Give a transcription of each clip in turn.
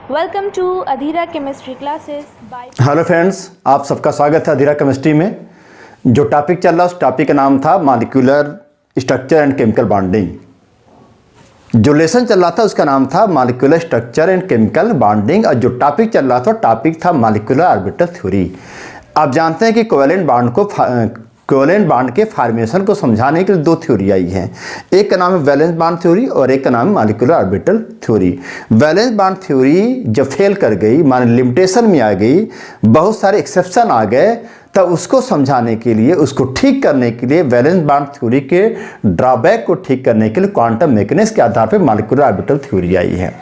Welcome to Adhira chemistry classes bye. Hello friends, आप सबका स्वागत है अधीरा केमिस्ट्री में। जो टॉपिक चल रहा है उस टॉपिक का नाम था molecular structure and chemical bonding. जो लेसन चल रहा था उसका नाम था molecular structure and chemical bonding, और जो टॉपिक चल रहा था टॉपिक था मॉलिक्यूलर ऑर्बिटल थ्योरी। आप जानते हैं कि कोवेलेंट बॉन्ड के फॉर्मेशन को समझाने के लिए दो थ्योरी आई हैं। एक का नाम है वैलेंस बॉन्ड थ्योरी और एक का नाम है molecular orbital theory. Valence bond theory जब फेल कर गई, माने लिमिटेशन में आ गई, बहुत सारे एक्सेप्शन आ गए, तब उसको समझाने के लिए, उसको ठीक करने के लिए, वैलेंस बॉन्ड थ्योरी के ड्रॉबैक को ठीक करने के लिए क्वांटम मैकेनिक्स के आधार पर मॉलिक्यूलर ऑर्बिटल थ्योरी आई है।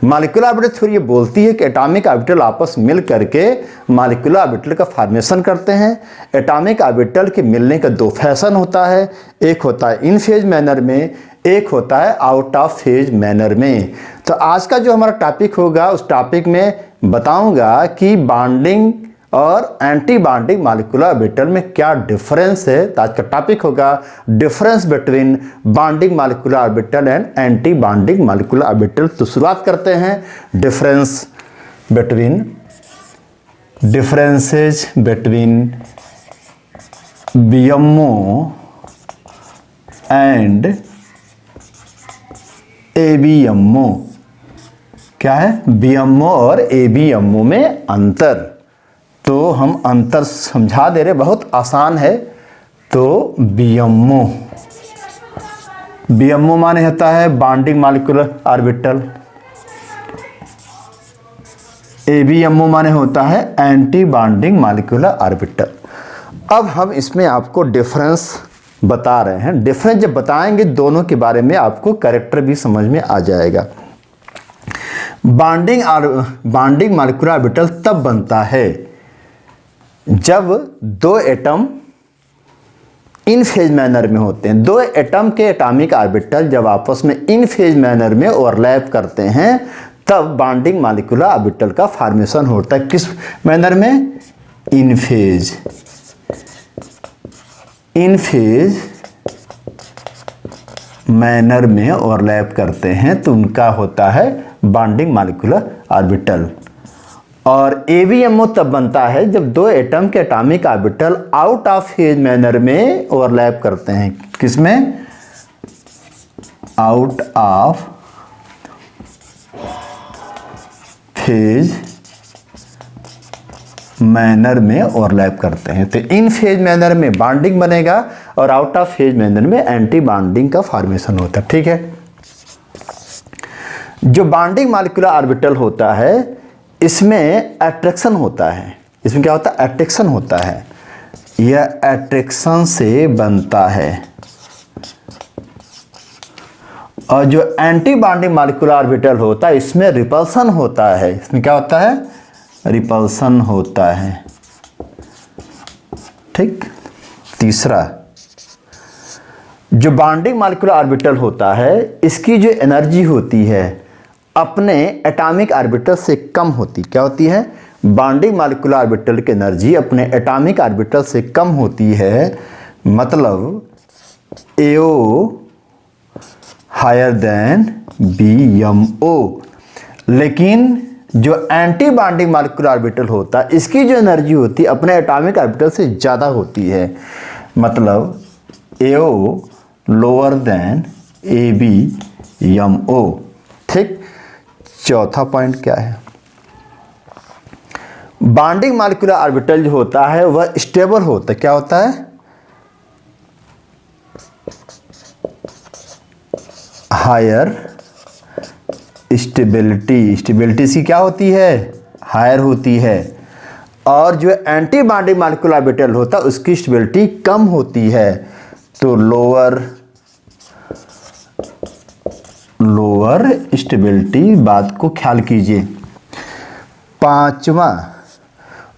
मॉलिक्यूलर ऑर्बिटल थ्योरी बोलती है कि एटॉमिक ऑर्बिटल आपस मिल करके मॉलिक्यूलर ऑर्बिटल का फॉर्मेशन करते हैं। एटॉमिक ऑर्बिटल के मिलने का दो फैशन होता है, एक होता है इन फेज मैनर में, एक होता है आउट ऑफ फेज मैनर में। तो आज का जो हमारा टॉपिक होगा उस टॉपिक में बताऊंगा कि बॉन्डिंग और एंटी बॉन्डिंग मॉलिक्यूलर ऑर्बिटल में क्या डिफरेंस है। तो आज का टॉपिक होगा difference between bonding molecular orbital and anti bonding molecular orbital. तो शुरुआत करते हैं differences between BMO and ABMO। क्या है BMO और ABMO में अंतर? तो हम अंतर समझा दे रहे, बहुत आसान है। तो BMO माने होता है बॉन्डिंग मॉलिक्यूलर ऑर्बिटल, ABMO माने होता है एंटी बॉन्डिंग मॉलिक्यूलर ऑर्बिटल। अब हम इसमें आपको डिफरेंस बता रहे हैं। डिफरेंस जब बताएंगे दोनों के बारे में आपको कैरेक्टर भी समझ में आ जाएगा। बॉन्डिंग मॉलिक्यूलर ऑर्बिटल तब बनता है जब दो एटम इन फेज मैनर में होते हैं। दो एटम के एटॉमिक ऑर्बिटल जब आपस में इन फेज मैनर में ओवरलैप करते हैं तब बॉन्डिंग मॉलिक्यूलर ऑर्बिटल का फॉर्मेशन होता है। किस मैनर में? इन फेज मैनर में ओवरलैप करते हैं तो उनका होता है बॉन्डिंग मॉलिक्यूलर ऑर्बिटल। और ABMO तब बनता है जब दो एटम के atomic orbital out of phase manner में ओवरलैप करते हैं। किसमें? आउट ऑफ फेज मैनर में ओवरलैप करते हैं। तो इन फेज मैनर में बॉन्डिंग बनेगा और आउट ऑफ फेज मैनर में एंटी बॉन्डिंग का फॉर्मेशन होता है। ठीक है। जो बॉन्डिंग मॉलिक्यूलर ऑर्बिटल होता है इसमें अट्रैक्शन होता है। इसमें क्या होता है? अट्रैक्शन होता है। यह अट्रैक्शन से बनता है। और जो एंटी बॉन्डिंग मॉलिक्यूलर ऑर्बिटल होता है इसमें रिपल्सन होता है। इसमें क्या होता है? रिपल्सन होता है। ठीक। तीसरा, जो बॉन्डिंग मॉलिक्यूलर ऑर्बिटल होता है इसकी जो एनर्जी होती है अपने एटॉमिक ऑर्बिटल से कम होती। क्या होती है? बॉन्डिंग मॉलिक्यूलर ऑर्बिटल की एनर्जी अपने एटॉमिक ऑर्बिटल से कम होती है। मतलब AO हायर देन BMO। लेकिन जो एंटी बॉन्डिंग मॉलिक्यूलर ऑर्बिटल होता है इसकी जो एनर्जी होती है अपने एटॉमिक ऑर्बिटल से ज़्यादा होती है। मतलब AO लोअर देन ABMO। ठीक। चौथा पॉइंट क्या है? बॉन्डिंग मॉलिक्यूलर ऑर्बिटल जो होता है वह स्टेबल होता है। क्या होता है? हायर स्टेबिलिटी इसकी क्या होती है? हायर होती है। और जो एंटी बॉन्डिंग मॉलिक्यूलर ऑर्बिटल होता है उसकी स्टेबिलिटी कम होती है। तो लोअर स्टेबिलिटी, बात को ख्याल कीजिए। पांचवा,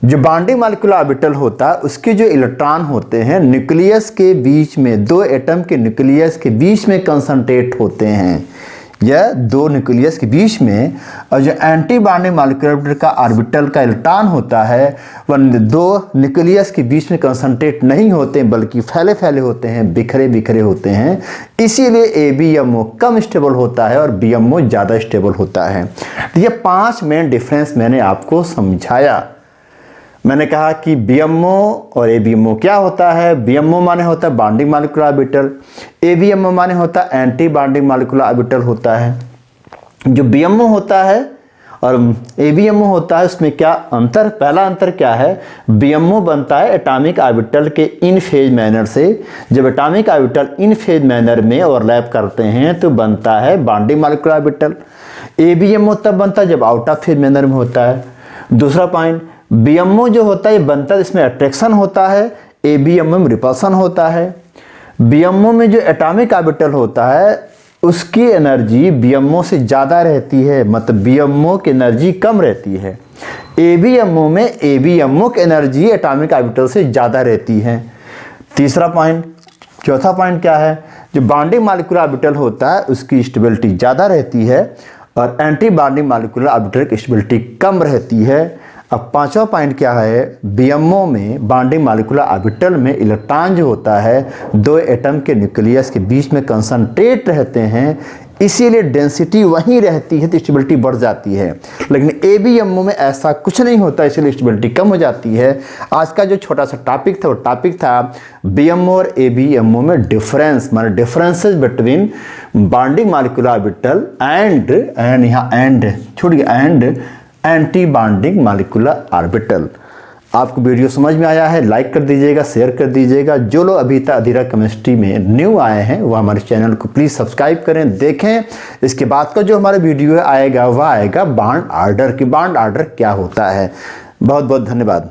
जो बॉन्डिंग मॉलिक्यूलर ऑर्बिटल होता है उसके जो इलेक्ट्रॉन होते हैं न्यूक्लियस के बीच में, दो एटम के न्यूक्लियस के बीच में कंसंट्रेट होते हैं। यह दो न्यूक्लियस के बीच में, और जो एंटी बॉन्डिंग मॉलिक्यूलर ऑर्बिटल का ऑर्बिटल का इलेक्ट्रॉन होता है वह दो न्यूक्लियस के बीच में कंसंट्रेट नहीं होते बल्कि फैले फैले होते हैं, बिखरे बिखरे होते हैं। इसीलिए ABMO कम स्टेबल होता है और BMO ज़्यादा स्टेबल होता है। तो ये 5 मेन डिफरेंस मैंने आपको समझाया। मैंने कहा कि BMO और ABMO क्या होता है। BMO माने होता है बॉन्डिंग मॉलिक्यूलर ऑर्बिटल, ABMO माने होता है एंटी बॉन्डिंग मॉलिक्यूलर ऑर्बिटल होता है। जो BMO होता है और ABMO होता है उसमें क्या अंतर, पहला अंतर क्या है, BMO बनता है एटॉमिक ऑर्बिटल के इन फेज मैनर से। जब एटॉमिक ऑर्बिटल इन फेज मैनर में ओवरलैप करते हैं तो बनता है बॉन्डिंग मॉलिक्यूलर ऑर्बिटल। ABMO तब बनता है जब आउट ऑफ फेज मैनर में होता है। दूसरा पॉइंट, BMO जो होता है ये बनता है इसमें अट्रैक्शन होता है, ABMO में रिपल्सन होता है। BMO में जो एटॉमिक ऑर्बिटल होता है उसकी एनर्जी BMO से ज़्यादा रहती है, मतलब BMO की एनर्जी कम रहती है। ABMO में ABMO की एनर्जी एटॉमिक ऑर्बिटल से ज़्यादा रहती है। तीसरा पॉइंट, चौथा पॉइंट क्या है, जो बॉन्डिंग मॉलिक्यूलर ऑर्बिटल होता है उसकी स्टेबिलिटी ज़्यादा रहती है और एंटी बॉन्डिंग मॉलिक्यूलर ऑर्बिटल की स्टेबिलिटी कम रहती है। अब पांचवा पॉइंट क्या है, BMO में बॉन्डिंग मॉलिक्यूलर ऑर्बिटल में इलेक्ट्रॉन जो होता है दो एटम के न्यूक्लियस के बीच में कंसंट्रेट रहते हैं, इसीलिए डेंसिटी वहीं रहती है तो स्टेबिलिटी बढ़ जाती है। लेकिन ABMO में ऐसा कुछ नहीं होता, इसलिए स्टेबिलिटी कम हो जाती है। आज का जो छोटा सा टॉपिक था वो टॉपिक था BMO और ABMO में डिफरेंस, माने differences between bonding molecular orbital and यहाँ एंड छोड़िए and anti bonding molecular orbital. आपको वीडियो समझ में आया है, लाइक कर दीजिएगा, शेयर कर दीजिएगा। जो लोग अभी तक अधीरा केमिस्ट्री में न्यू आए हैं वो हमारे चैनल को प्लीज़ सब्सक्राइब करें, देखें। इसके बाद का जो हमारा वीडियो आएगा वह आएगा बॉन्ड ऑर्डर की, बॉन्ड ऑर्डर क्या होता है। बहुत बहुत धन्यवाद।